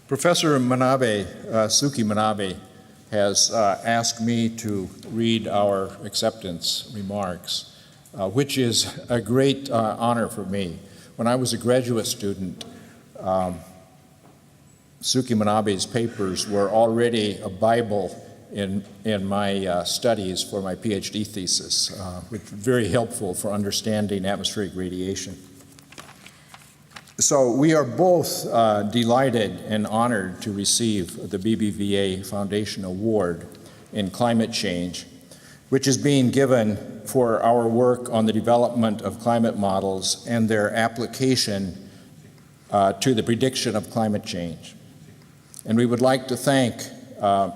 Professor Manabe, Suki Manabe, has asked me to read our acceptance remarks, which is a great honor for me. When I was a graduate student, Suki Manabe's papers were already a Bible in my studies for my PhD thesis, which was very helpful for understanding atmospheric radiation. So we are both delighted and honored to receive the BBVA Foundation Award in Climate Change, which is being given for our work on the development of climate models and their application to the prediction of climate change. And we would like to thank the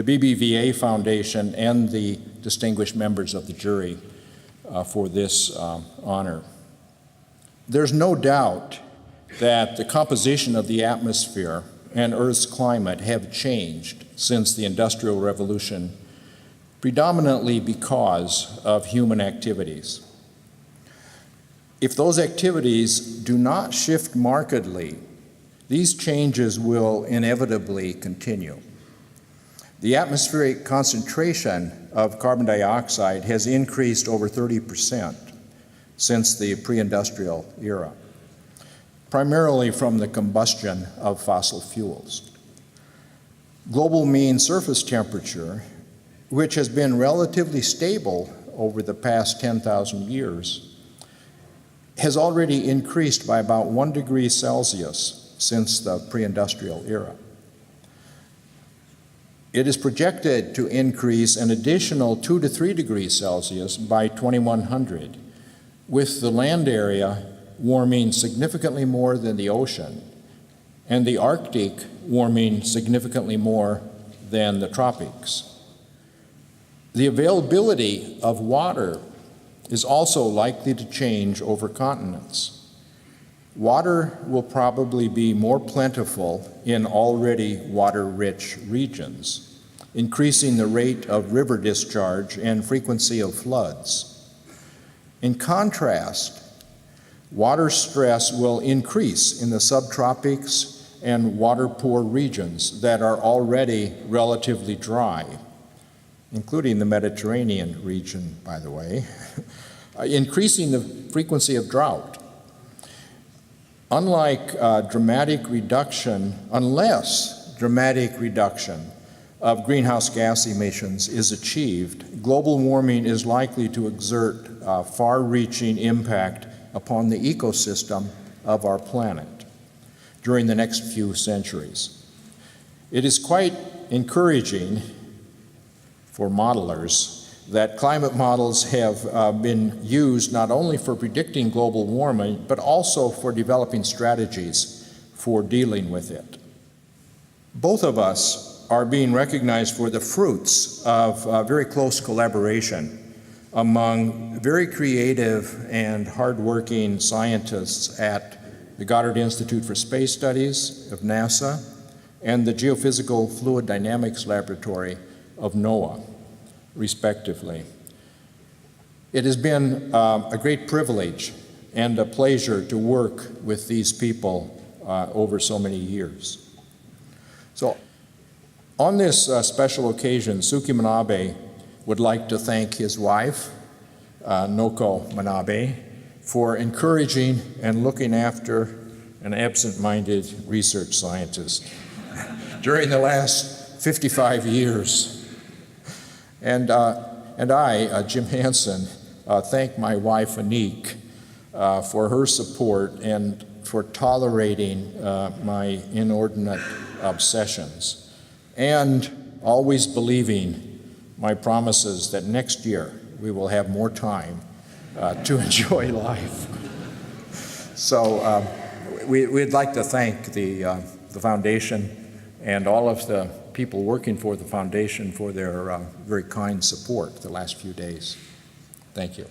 BBVA Foundation and the distinguished members of the jury for this honor. There's no doubt that the composition of the atmosphere and Earth's climate have changed since the Industrial Revolution, predominantly because of human activities. If those activities do not shift markedly, these changes will inevitably continue. The atmospheric concentration of carbon dioxide has increased over 30% since the pre-industrial era, primarily from the combustion of fossil fuels. Global mean surface temperature, which has been relatively stable over the past 10,000 years, has already increased by about 1 degree Celsius since the pre-industrial era. It is projected to increase an additional 2 to 3 degrees Celsius by 2100, with the land area warming significantly more than the ocean, and the Arctic warming significantly more than the tropics. The availability of water is also likely to change over continents. Water will probably be more plentiful in already water-rich regions, increasing the rate of river discharge and frequency of floods. In contrast, water stress will increase in the subtropics and water-poor regions that are already relatively dry, including the Mediterranean region, by the way, increasing the frequency of drought. Unless dramatic reduction of greenhouse gas emissions is achieved, global warming is likely to exert far-reaching impact upon the ecosystem of our planet during the next few centuries. It is quite encouraging for modelers that climate models have been used not only for predicting global warming, but also for developing strategies for dealing with it. Both of us are being recognized for the fruits of very close collaboration among very creative and hardworking scientists at the Goddard Institute for Space Studies of NASA and the Geophysical Fluid Dynamics Laboratory of NOAA, respectively. It has been a great privilege and a pleasure to work with these people over so many years. So, on this special occasion, Suki Manabe would like to thank his wife, Noko Manabe, for encouraging and looking after an absent-minded research scientist during the last 55 years. And I, Jim Hansen, thank my wife, Anik, for her support and for tolerating my inordinate obsessions, and always believing my promises that next year we will have more time to enjoy life. So we'd like to thank the foundation and all of the people working for the foundation for their very kind support the last few days. Thank you.